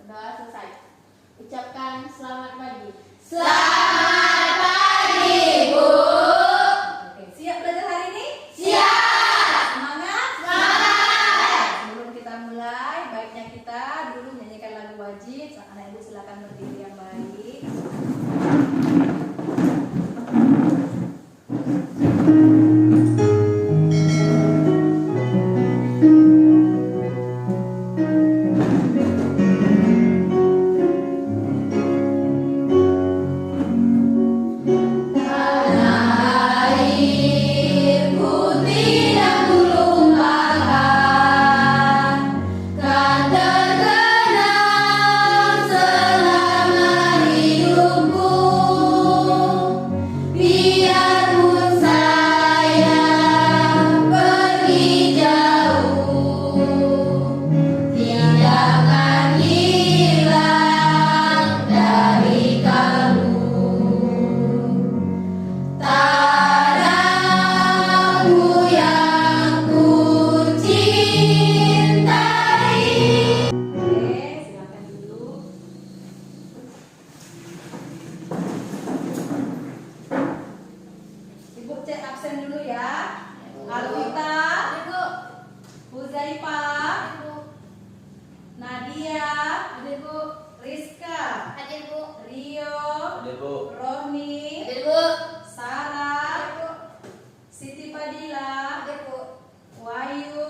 Udah selesai. Ucapkan selamat pagi. Selamat pagi, Bu. Oke, siap belajar hari ini? Siap. Semangat? Semangat. Sebelum kita mulai, baiknya kita dulu nyanyikan lagu wajib. Anak ibu silakan berdiri yang baik. Ibu cek absen dulu ya. Alvita, Huzaifah, Nadia, Rizka, Rio, Rohni, Sarah, Siti Fadila, Wahyu,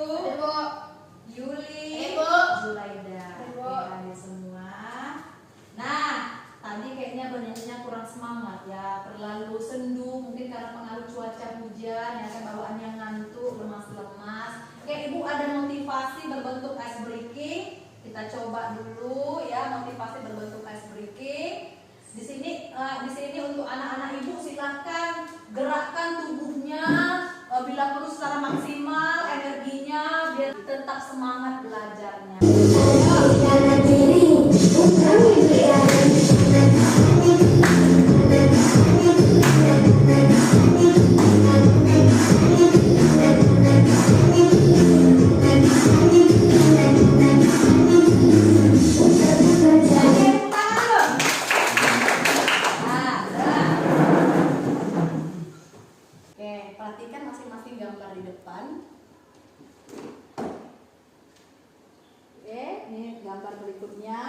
Yuli, Zulaida. Oke, semua. Nah, tadi kayaknya banyaknya kurang semangat ya, terlalu sendu, mungkin karena pengaruh cuaca hujan, ya kan bawaannya ngantuk, lemas-lemas. Oke, ibu ada motivasi berbentuk ice breaking. Kita coba dulu ya, motivasi berbentuk ice breaking. Di sini untuk anak-anak ibu silakan gerakkan tubuhnya bila perlu secara maksimal energinya biar tetap semangat belajarnya. Oke, perhatikan masing-masing gambar di depan. Oke, ini gambar berikutnya.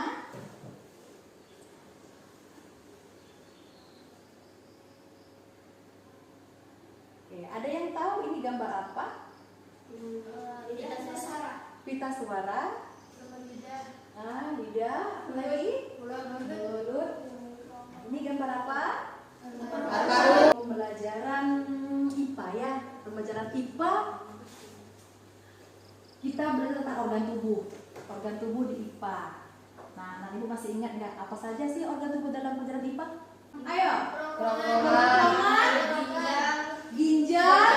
Oke, ada yang tahu ini gambar apa? Pita suara. Lidah. Apa lagi? Mulut. Ini gambar apa? Pembelajaran IPA ya. Pembelajaran IPA kita belajar tentang organ tubuh di IPA. Nah, nanti ibu masih ingat nggak apa saja sih organ tubuh dalam pelajaran IPA? Ayo. Kerongkongan, ginjal,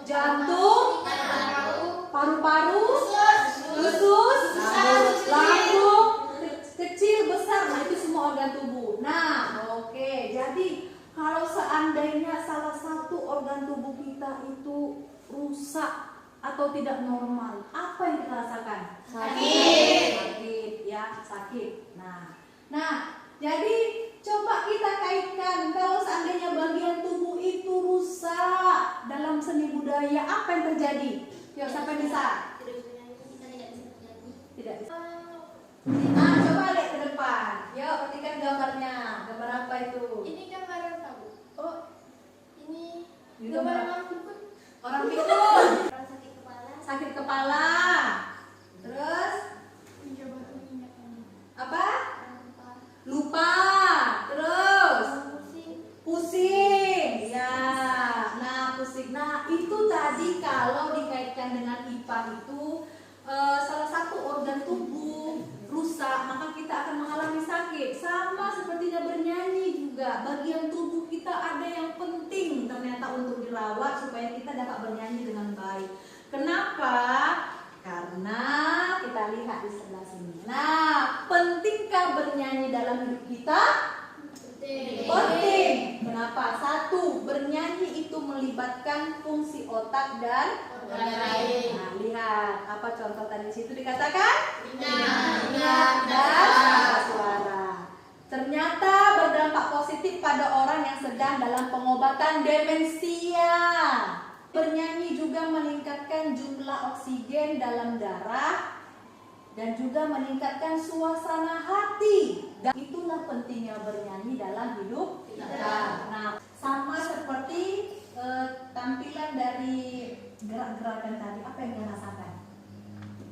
jantung, paru-paru, usus, lambung, kecil, besar. Nah, itu semua organ tubuh. Nah, oke. Jadi kalau seandainya salah satu organ tubuh kita itu rusak atau tidak normal, apa yang kita rasakan? Sakit ya, sakit. Nah, jadi coba kita kaitkan kalau seandainya bagian tubuh itu rusak dalam seni budaya, apa yang terjadi? Yuk, siapa yang bisa? Tidak bisa. Nah, coba lihat ke depan. Yuk, perhatikan gambarnya. Gambar apa itu? Ini gambar yang tahu. Oh, Ini gambar orang pikun. orang pikun. Orang sakit kepala. Sakit kepala. Terus Mencoba mengingat ini. apa? Orang lupa. Lupa. Terus Orang pusing. pusing. Ya. Nah, pusing. Nah, itu tadi kalau dikaitkan dengan IPA itu salah satu organ tubuh rusak, maka kita akan mengalami sakit. Sama sepertinya bernyanyi juga. Bagian tubuh kita ada yang penting ternyata untuk dirawat supaya kita dapat bernyanyi dengan baik. Kenapa? Karena kita lihat di sebelah sini. Nah, pentingkah bernyanyi dalam hidup kita? Penting. Kenapa? Satu, bernyanyi itu melibatkan fungsi otak dan Organ lain. Nah, lihat apa contoh tadi di situ dikatakan? Ingat. Ingat dan pada orang yang sedang dalam pengobatan demensia. Bernyanyi juga meningkatkan jumlah oksigen dalam darah dan juga meningkatkan suasana hati. Dan itulah pentingnya bernyanyi dalam hidup kita. Nah, sama seperti tampilan dari gerak-gerakan tadi, apa yang dia rasakan?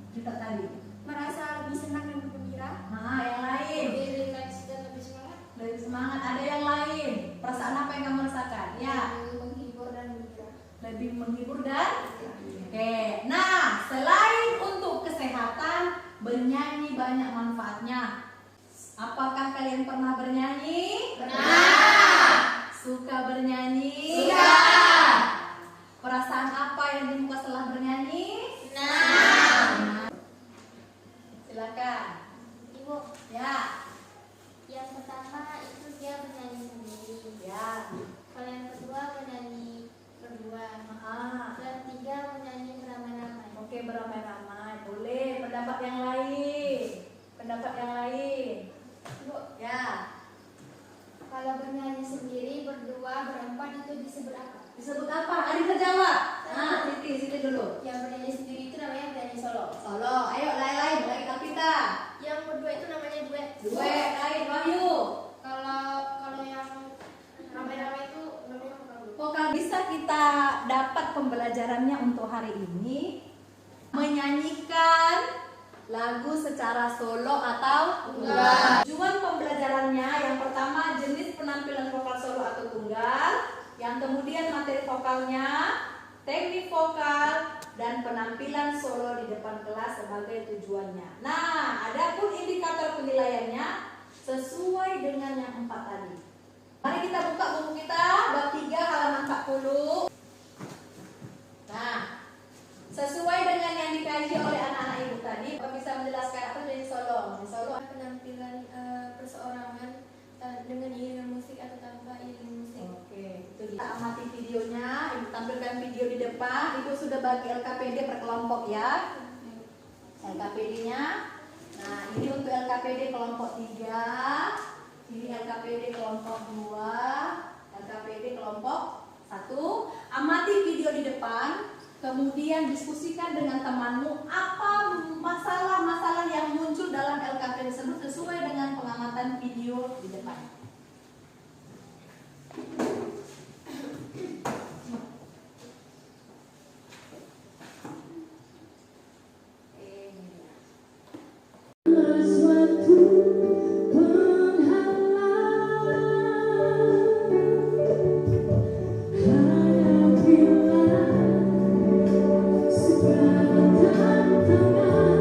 Kita tadi Merasa lebih senang dan bergembira. nah, yang lain Lebih rileks dan lebih semangat. lebih semangat. Ada yang lain, perasaan apa yang kamu rasakan? Ya, Lebih menghibur dan bergerak. lebih menghibur dan oke. Nah, selain untuk kesehatan, bernyanyi banyak manfaatnya. Apakah kalian pernah bernyanyi? Pernah. Suka bernyanyi? Suka. Perasaan apa yang timbul setelah bernyanyi? Senang. Silakan. Ibu, Ya, yang pertama itu dia bernyanyi sendiri. ya. Kalau yang kedua bernyanyi berdua. Dan tiga bernyanyi beramai-ramai. Oke, beramai-ramai. Boleh. Pendapat yang lain. Pendapat yang lain. Ibu, Ya. kalau bernyanyi sendiri, berdua, berempat itu disebut apa? Disebut apa? Arisa jawab. Nah, Siti dulu. Yang bernyanyi sendiri itu namanya bernyanyi solo. Solo. Ayo, lain-lain. Lagi Kapita. Yang berdua itu namanya duet. Duet. Lain. Wahyu. Kalau yang ramai-ramai itu namanya vokal. Vokal. Bisa kita dapat pembelajarannya untuk hari ini. Menyanyikan lagu secara solo atau tunggal. Tujuan pembelajarannya yang pertama jenis penampilan vokal solo atau tunggal, yang kemudian materi vokalnya, teknik vokal, dan penampilan solo di depan kelas sebagai tujuannya. Nah, adapun indikator penilaiannya sesuai dengan yang 4 tadi. Mari kita buka buku kita bab 3 halaman 40. Nah, sesuai dengan yang dikaji oleh anak-anak ibu tadi, Bapak bisa menjelaskan apa jadi solo? Solo Penampilan perseorangan dengan iringan musik atau tanpa iringan musik. oke, itu kita amati videonya. Ibu tampilkan video di depan. Ibu sudah bagi LKPD per kelompok ya. LKPD-nya. Nah, ini untuk LKPD kelompok 3. Ini LKPD kelompok 2. LKPD kelompok 1. Amati video di depan. Kemudian diskusikan dengan temanmu apa masalah-masalah yang muncul dalam LKP tersebut sesuai dengan pengamatan video di depan. Suatu penghalang hadapilah segala tantangan.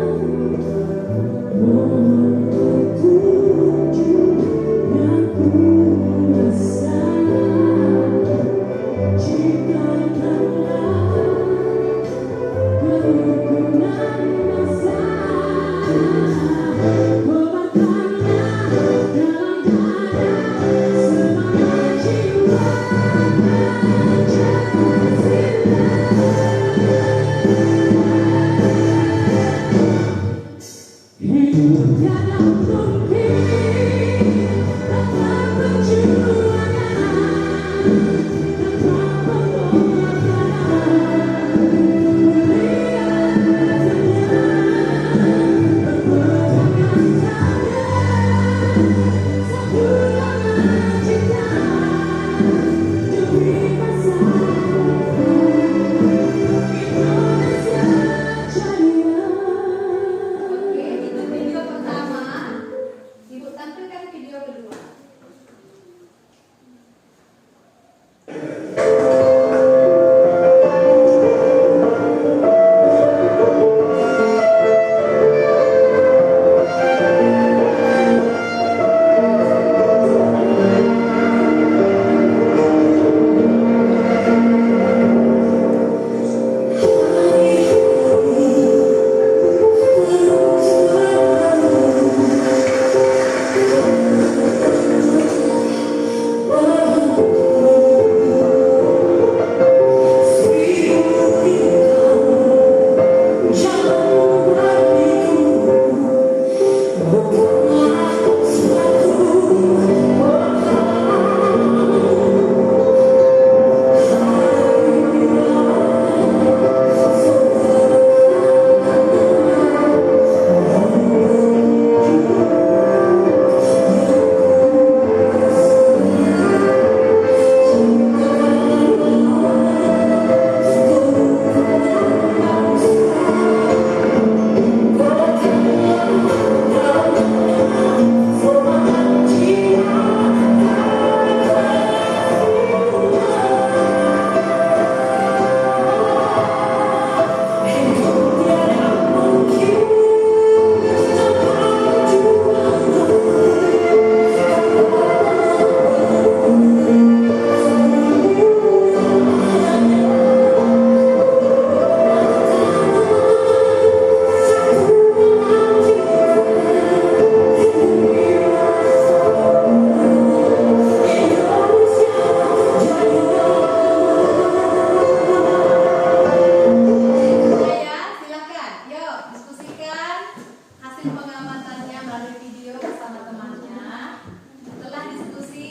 hasil pengamatannya melalui video bersama temannya. Setelah diskusi,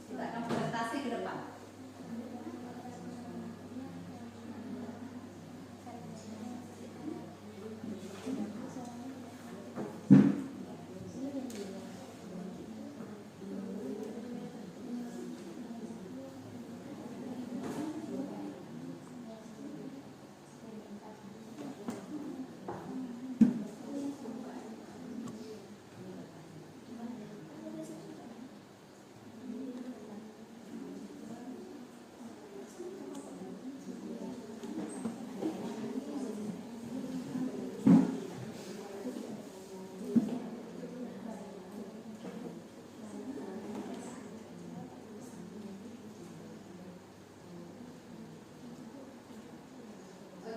kita akan presentasi ke depan.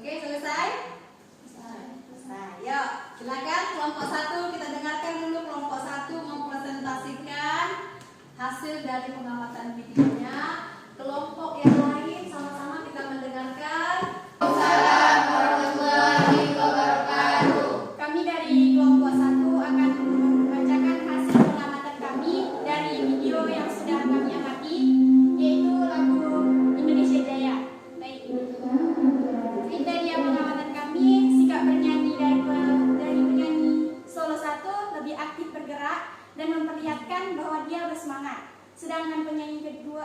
Oke, selesai? Selesai. Yuk, silakan kelompok 1 kita dengarkan dulu kelompok 1 mempresentasikan hasil dari pengamatan videonya. Kelompok yang lain sama-sama kita mendengarkan. Assalamualaikum warahmatullahi wabarakatuh. Kami dari kelompok 1 akan membacakan hasil pengamatan kami dari video yang sudah kami amati, yaitu lagu Indonesia Jaya. Baik, kriteria pengamatan kami, sikap bernyanyi dari penyanyi solo 1 lebih aktif bergerak dan memperlihatkan bahwa dia bersemangat. Sedangkan penyanyi kedua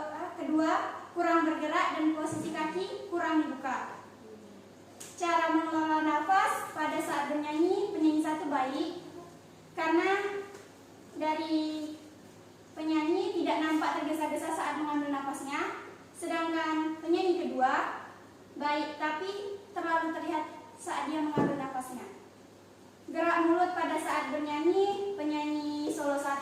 kurang bergerak dan posisi kaki kurang dibuka. Cara mengelola nafas pada saat bernyanyi, penyanyi 1 baik karena dari penyanyi tidak nampak tergesa-gesa saat mengambil nafasnya. Sedangkan penyanyi kedua baik tapi terlalu terlihat saat dia mengambil nafasnya. Gerak mulut pada saat bernyanyi, penyanyi solo 1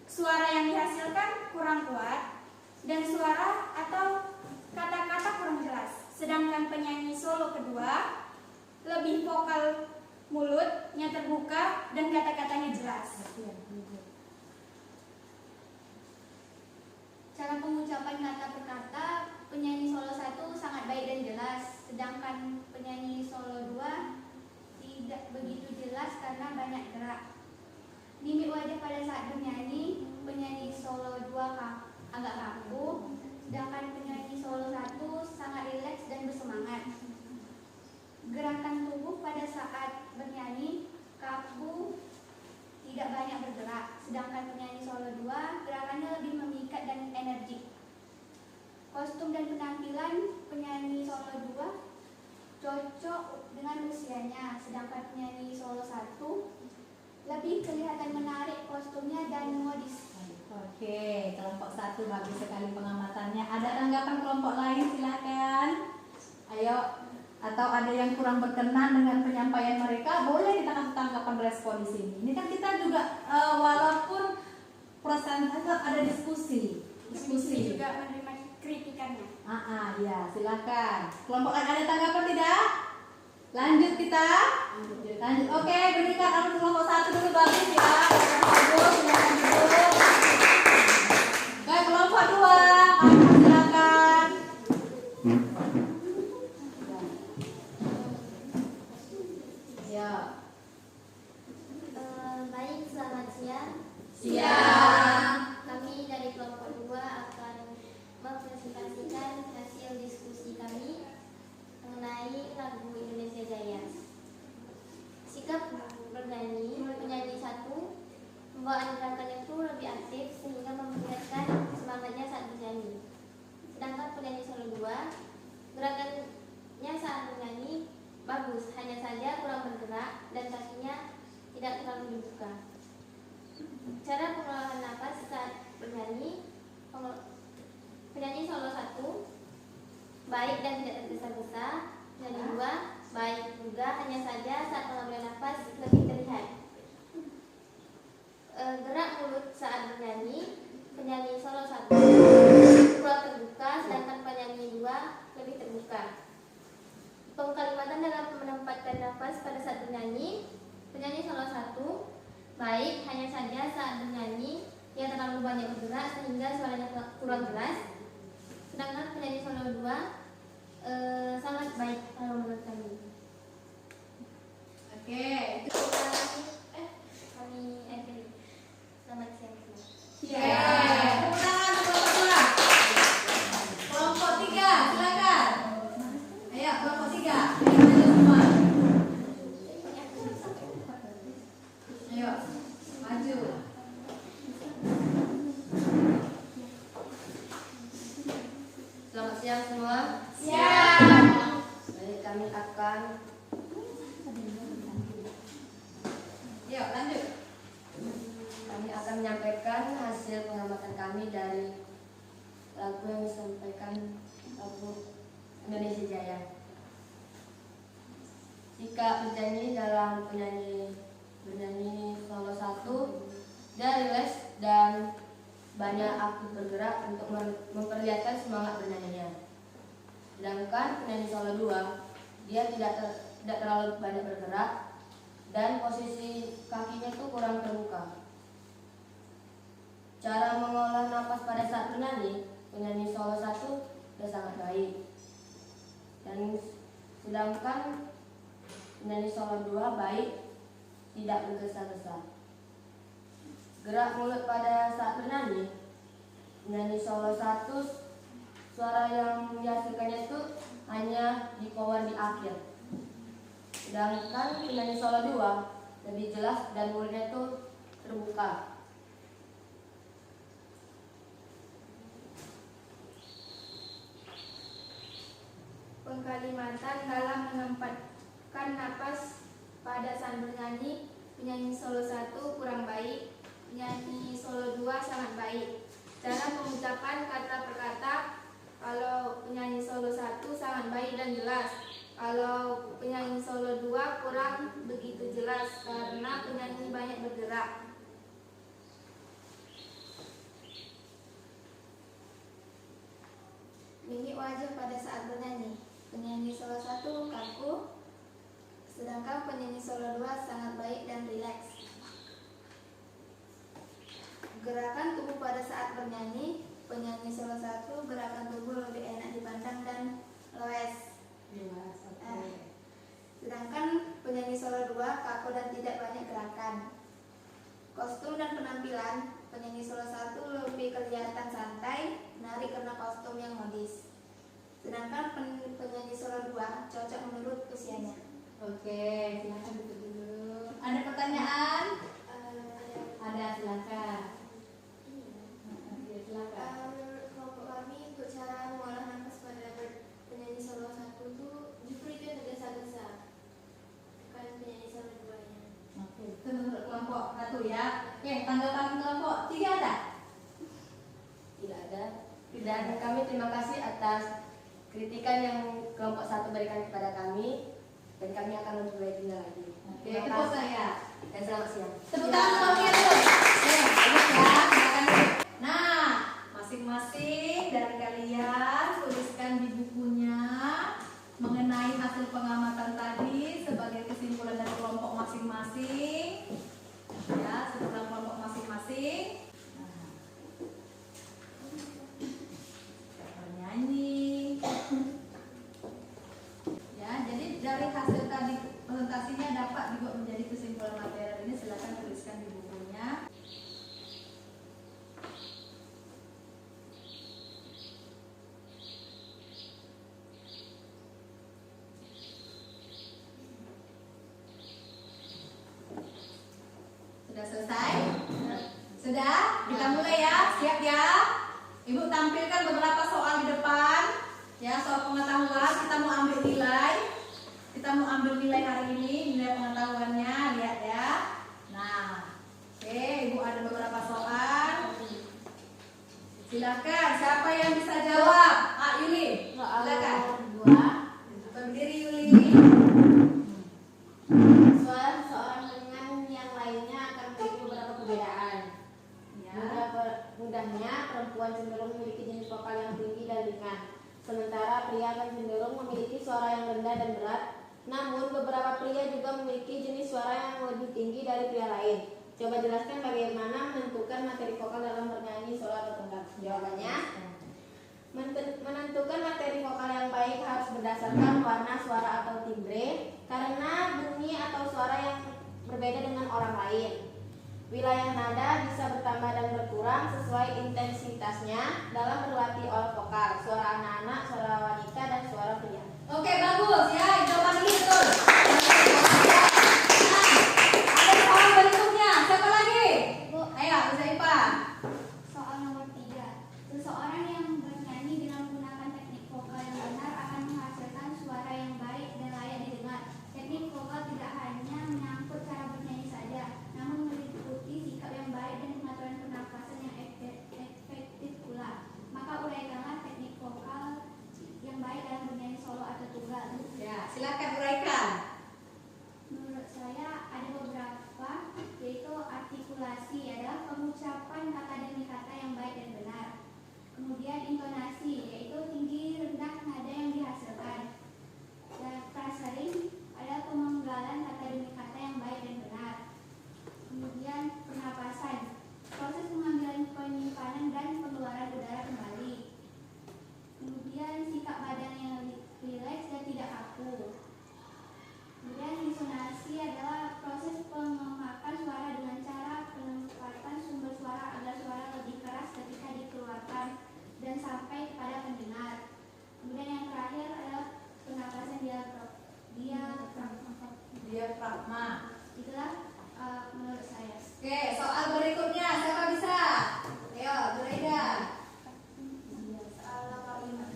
suara yang dihasilkan kurang kuat dan suara atau kata-kata kurang jelas. Sedangkan penyanyi solo kedua lebih vokal, mulutnya terbuka dan kata-katanya jelas. Cara pengucapan kata per kata, penyanyi solo 1 sangat baik dan jelas, sedangkan penyanyi solo 2 tidak begitu jelas karena banyak gerak. Mimik wajah pada saat bernyanyi, penyanyi solo 2 agak kaku, sedangkan penyanyi solo 1 sangat rileks dan bersemangat. Gerakan tubuh pada saat bernyanyi kaku, tidak banyak bergerak, sedangkan penyanyi solo 2 gerakannya lebih memikat dan energik. Kostum dan penampilan penyanyi solo 2 cocok dengan usianya, sedangkan penyanyi solo 1 lebih kelihatan menarik kostumnya dan modis. Oke, kelompok 1 bagus sekali pengamatannya. Ada tanggapan kelompok lain, silakan. Ayo, atau ada yang kurang berkenan dengan penyampaian mereka, boleh kita kasih tanggapan respon di sini. Ini kan kita juga walaupun presentasi ada diskusi. Diskusi juga menerima kritikannya. Ya, silakan. Kelompok lain ada tanggapan tidak? Lanjut kita. Lanjut. Oke, berikan untuk kelompok 1 dulu bagus ya. Bagus, silakan duduk. Oke, kelompok 2, silakan. Ya. Baik, selamat siang. Siang. Kami dari kelompok 2 akan mempresentasikan hasil diskusi kami mengenai lagu Indonesia Jaya. Sikap bernyanyi, penyanyi 1 membawa gerakan itu lebih aktif sehingga memperlihatkan semangatnya saat bernyanyi. Sedangkan penyanyi solo 2 gerakannya saat bernyanyi bagus, hanya saja kurang bergerak dan kakinya tidak terlalu dibuka. Cara pengelolaan nafas saat bernyanyi, penyanyi solo 1 baik dan tidak tergesa-gesa. Penyanyi 2 baik juga, hanya saja saat pengambilan nafas lebih terlihat. Gerak mulut saat bernyanyi, penyanyi solo 1 kurang terbuka, sedangkan penyanyi 2 lebih terbuka. Pengkalimatan dalam menempatkan nafas pada saat bernyanyi, penyanyi solo 1 baik, hanya saja saat bernyanyi ia terlalu banyak bergerak sehingga suaranya kurang jelas. Sedangkan penyanyi solo 2 sangat baik, terlalu 3. Ayo maju semua. Ayo, maju. Selamat siang semua. Siang. Baik, kami akan Yuk, lanjut. menyampaikan hasil pengamatan kami dari lagu yang disampaikan lagu Indonesia Jaya. Sikap penyanyi dalam bernyanyi solo 1, dia rileks dan banyak aktif bergerak untuk memperlihatkan semangat bernyanyinya. Sedangkan penyanyi solo 2, dia tidak terlalu banyak bergerak dan posisi kakinya itu kurang terbuka. Cara mengolah nafas pada saat penyanyi solo 1 sudah sangat baik. Dan sedangkan penyanyi solo 2 baik, tidak bergesa-gesa. Gerak mulut pada saat penyanyi solo 1, suara yang dihasilkannya itu hanya di power di akhir. Sedangkan penyanyi solo 2 lebih jelas dan mulutnya itu terbuka. Pengkalimatan dalam menempatkan napas pada saat bernyanyi, penyanyi solo 1 kurang baik, penyanyi solo 2 sangat baik. Cara pengucapan kata per kata, kalau penyanyi solo 1 sangat baik dan jelas. Kalau penyanyi solo 2 kurang begitu jelas karena penyanyi banyak bergerak. Mimik wajah pada saat bernyanyi. Penyanyi solo 1 kaku, sedangkan penyanyi solo 2 sangat baik dan rileks. Gerakan tubuh pada saat bernyanyi, penyanyi solo 1 gerakan tubuh lebih enak dipandang dan loes. Sedangkan penyanyi solo 2 kaku dan tidak banyak gerakan. Kostum dan penampilan, penyanyi solo 1 lebih kelihatan santai, menarik karena kostum yang modis. Sedangkan penyanyi solo 2 cocok menurut usianya. Oke, silakan duduk dulu. Ada pertanyaan? Ada, silakan. Ya, silakan. Kelompok kami untuk cara mengolah nafas pada penyanyi solo 1 itu justru itu yang tergesa-gesa, bukan penyanyi solo 2-nya. Oke, itu menurut kelompok 1 ya. Oke, tanggapan kelompok 3 ada? Tidak ada. Dan kami terima kasih atas kritikan yang kelompok 1 berikan kepada kami, dan kami akan memperbaikinya lagi. Oke, Terima tepuk kasih saya. dan selamat siang. Tepuk tangan kelompoknya dulu. Oke, bagus ya. Silakan. Nah, masing-masing dari kalian tuliskan di bukunya mengenai hasil pengamatan tadi sebagai kesimpulan dari kelompok masing-masing. Ya, setelah kelompok masing-masing. Nah, bernyanyi. Ya, jadi dari hasil tadi presentasinya dapat dibuat menjadi kesimpulan materi ini. Silakan tuliskan di bukunya. Sudah selesai? Sudah? Kita mulai ya. Siap ya? Ibu tampilkan beberapa soal di depan. Ya, soal pengetahuan. Kita mau ambil nilai. Kita mau ambil nilai hari ini, nilai pengetahuannya. Lihat ya. Nah, oke, Ibu ada beberapa soal. Silakan. Siapa yang bisa jawab? Yuli. Silakan. Berdiri Yuli. Seorang dengan yang lainnya akan memiliki beberapa perbedaan. Ya. Mudahnya perempuan cenderung memiliki jenis vokal yang tinggi dan ringan, sementara pria akan cenderung memiliki suara yang rendah dan berat. Namun beberapa pria juga memiliki jenis suara yang lebih tinggi dari pria lain. Coba jelaskan bagaimana menentukan materi vokal dalam bernyanyi solo atau tunggal. Jawabannya, menentukan materi vokal yang baik harus berdasarkan warna suara atau timbre, karena bunyi atau suara yang berbeda dengan orang lain. Wilayah nada bisa bertambah dan berkurang sesuai intensitasnya dalam berlatih olah vokal, suara anak-anak, suara wanita, dan suara pria. Oke, bagus ya. Jawaban ini betul. Nah, ada soal berikutnya. Siapa lagi? Bu, Ayo, Bu Saifah. soal nomor 3. Seseorang yang bernyanyi dengan menggunakan teknik vokal yang benar akan menghasilkan suara yang baik dan layak didengar. Teknik vokal tidak hanya menyangkut cara bernyanyi saja, namun meliputi sikap yang baik dan pengaturan pernafasan yang efektif pula. Maka uraikanlah teknik vokal yang baik dalam bernyanyi solo atau tunggal. Ya, silakan uraikan. Menurut saya ada beberapa, yaitu artikulasi adalah pengucapan kata demi kata yang baik dan benar. Kemudian intonasi, yaitu tinggi rendah nada yang dihasilkan. Dan phrasing adalah pemenggalan kata demi kata yang baik dan benar. Kemudian pernapasan, proses pengambilan penyimpanan dan pengeluaran udara kembali. Kemudian sikap badan yang rileks dan tidak kaku. Kemudian disonansi adalah proses pengemakan suara dengan cara penempatan sumber suara agar suara lebih keras ketika dikeluarkan dan sampai kepada pendengar. Kemudian yang terakhir adalah pernapasan Diafragma. Itulah menurut saya. Oke, soal berikutnya siapa bisa? Ayo, Zuraida. Soal nomor 5.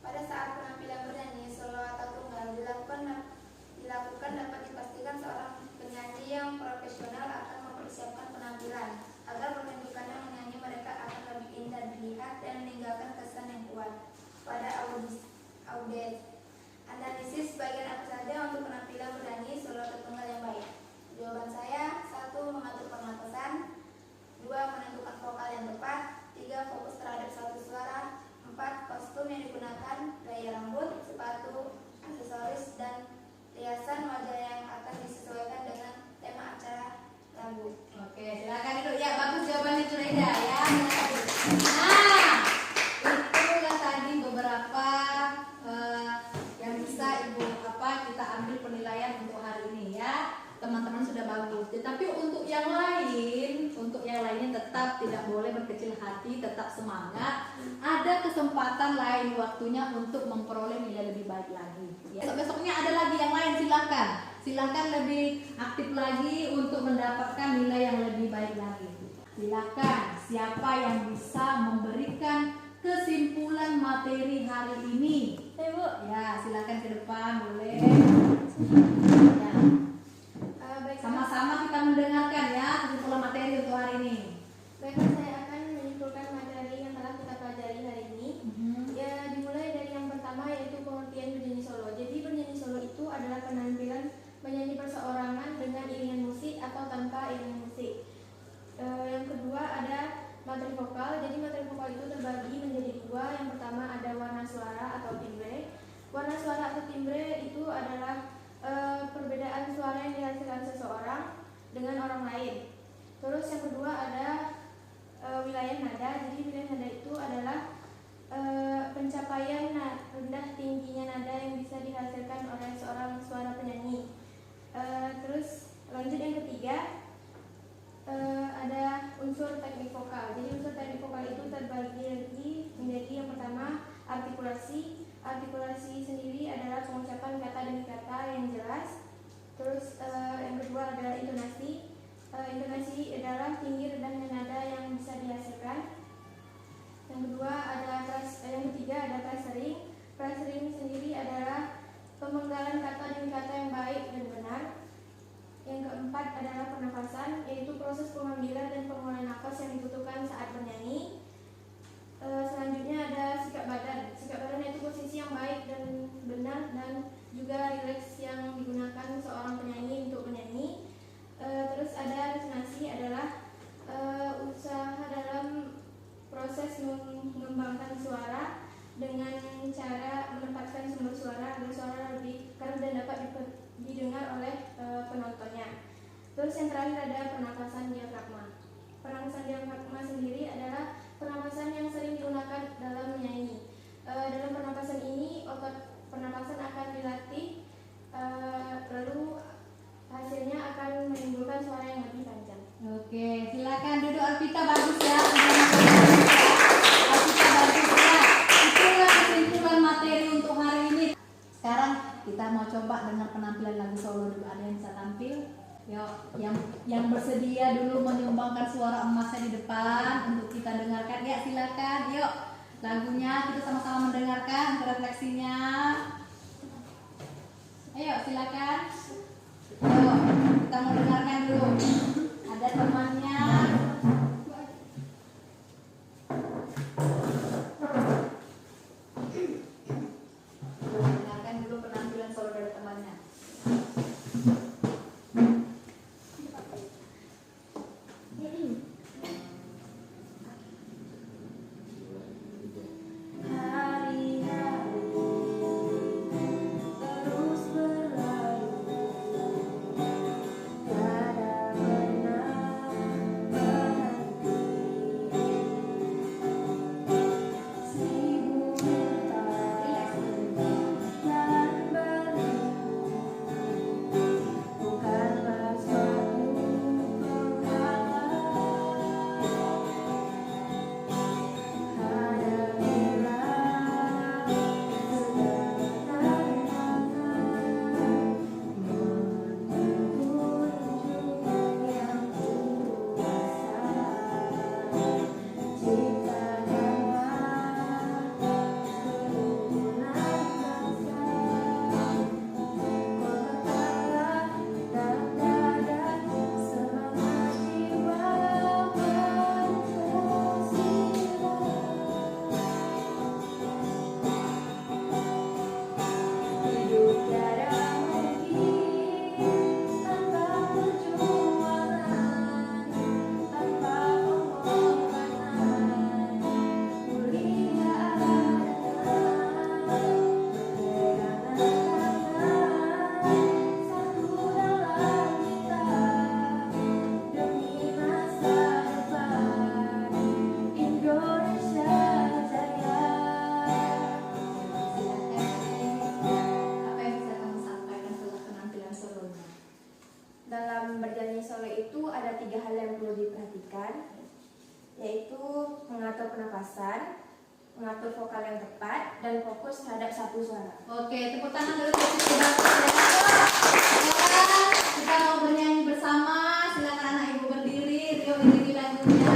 Pada saat penampilan bernyanyi solo atau tunggal dilakukan dapat dipastikan seorang penyanyi yang profesional akan mempersiapkan penampilan agar pertunjukannya menyanyi mereka akan lebih indah dilihat dan meninggalkan kesan yang kuat pada audiens. Analisis bagian apa saja untuk penampilan bernyanyi solo atau tunggal yang baik? Jawaban saya: 1. Mengatur pernapasan, 2. Menentukan vokal yang tepat, 3. Fokus terhadap satu suara, 4. Kostum yang digunakan, gaya rambut, sepatu, aksesoris, dan hiasan wajah yang akan disesuaikan dengan tema acara lagu. Oke, silakan duduk. Ya, bagus jawabannya Zuraida ya. Nah, itulah tadi beberapa yang bisa Ibu kita ambil penilaian untuk hari ini ya. Teman-teman sudah bagus. Tetapi untuk yang lainnya tetap tidak boleh berkecil hati, tetap semangat. Ada kesempatan lain waktunya untuk memperoleh nilai lebih baik lagi. Ya. Besok-besoknya ada lagi yang lain, silakan lebih aktif lagi untuk mendapatkan nilai yang lebih baik lagi. Silakan siapa yang bisa memberikan kesimpulan materi hari ini. Bu. Ya, silakan ke depan boleh. Ya. Sama-sama kita mendengarkan ya kesimpulan materi untuk hari ini. Baiklah, saya akan menyimpulkan materi yang telah kita pelajari hari ini. Ya, dimulai dari yang pertama, yaitu pengertian bernyanyi solo. Jadi bernyanyi solo itu adalah penampilan menyanyi perseorangan dengan iringan musik atau tanpa iringan musik. Yang kedua ada materi vokal. Jadi materi vokal itu terbagi menjadi dua. Yang pertama ada warna suara atau timbre. Warna suara atau timbre itu adalah perbedaan suara yang dihasilkan seseorang dengan orang lain. Terus yang kedua ada wilayah nada. Jadi wilayah nada itu adalah pencapaian rendah tingginya nada yang bisa dihasilkan oleh seorang suara penyanyi. Terus lanjut yang ketiga ada unsur teknik vokal. Jadi unsur teknik vokal itu terbagi lagi menjadi yang pertama artikulasi. Artikulasi sendiri adalah pengucapan kata demi kata yang jelas. Terus yang kedua adalah intonasi. Intonasi adalah tinggi rendahnya nada yang bisa dihasilkan. Yang ketiga ada phrasing. Phrasing sendiri adalah pemenggalan kata demi kata yang baik dan benar. Yang keempat adalah pernafasan, yaitu proses pengambilan dan pengeluaran nafas yang dibutuhkan saat bernyanyi. Selanjutnya ada sikap badan. Sikap badan yaitu posisi yang baik dan benar dan juga rileks yang digunakan seorang penyanyi untuk bernyanyi. Terus ada resonansi adalah usaha dalam proses mengembangkan suara dengan cara menempatkan sumber suara agar suara lebih keras dan dapat didengar oleh penontonnya. Terus yang terakhir ada pernapasan diafragma. Pernapasan diafragma sendiri adalah pernapasan yang sering digunakan dalam menyanyi. Dalam pernapasan ini otot pernapasan akan dilatih, lalu hasilnya akan menimbulkan suara yang lebih panjang. Oke, silakan duduk Alvita, bagus ya. Alvita bagus ya. Itulah kesimpulan materi untuk hari ini. kita mau coba dengan penampilan lagu solo dulu. Ada yang bisa tampil? Yuk, yang bersedia dulu menyumbangkan suara emasnya di depan untuk kita dengarkan. Ya, silakan. Yuk, lagunya kita sama-sama mendengarkan refleksinya. Ayo, silakan. Yuk, kita mendengarkan dulu. Ada temannya. Dengarkan dulu penampilan solo dari temannya. Dalam bernyanyi solo itu ada 3 hal yang perlu diperhatikan, yaitu mengatur pernapasan, mengatur vokal yang tepat, dan fokus terhadap satu suara. Oke, tepuk tangan dulu untuk kita. Kita mau bernyanyi bersama. Silakan anak ibu berdiri. Yuk, berdiri lagunya.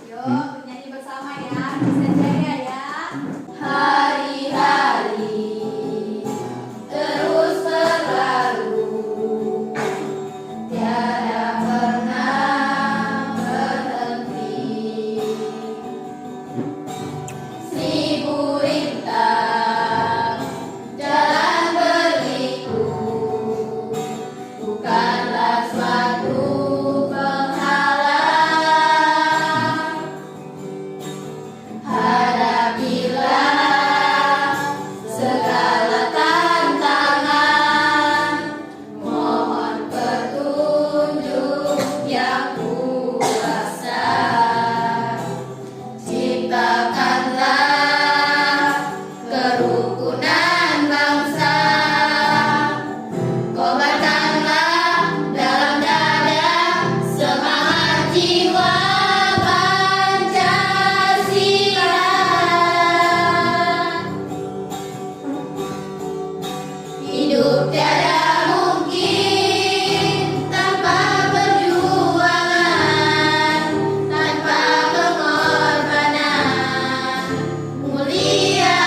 Yuk, bernyanyi bersama ya. Bisa jaya ya. Hari-hari terus berlalu, tiada pernah berhenti. Seribu rintang jalan berliku, bukanlah suatu penghalang. Hadapilah segala tantangan, mohon petunjuk yang kuasa. Ciptakanlah kerukunan bangsa, kobarkanlah dalam dada semangat jiwa Pancasila. Hidup tiada mungkin tanpa perjuangan, tanpa pengorbanan. Mulia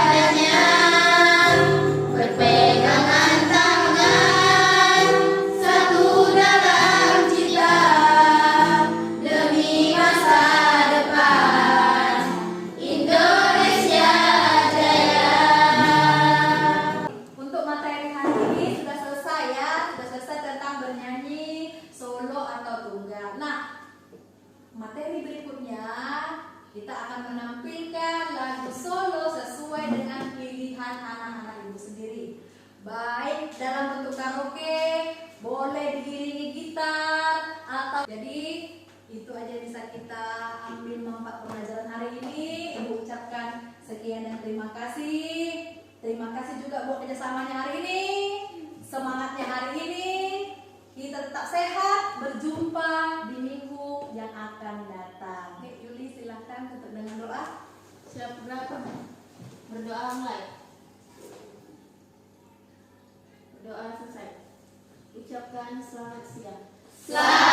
adanya berpegangan tangan, satu dalam cita demi masa depan Indonesia Jaya. Untuk materi hari ini sudah selesai ya. Sudah selesai tentang bernyanyi solo atau tunggal. Nah, materi berikutnya kita akan menampilkan lagu solo sesuai dengan pilihan anak-anak ibu sendiri. Baik dalam bentuk karaoke, boleh diiringi gitar atau jadi itu aja bisa kita ambil manfaat pembelajaran hari ini. Ibu ucapkan sekian dan terima kasih. Terima kasih juga buat kerjasamanya hari ini, semangatnya hari ini. Kita tetap sehat, berjumpa di minggu yang akan datang. Yuli silahkan tutup dengan doa. Siap berapa? Berdoa mulai. Berdoa selesai. Ucapkan selamat siang. Selamat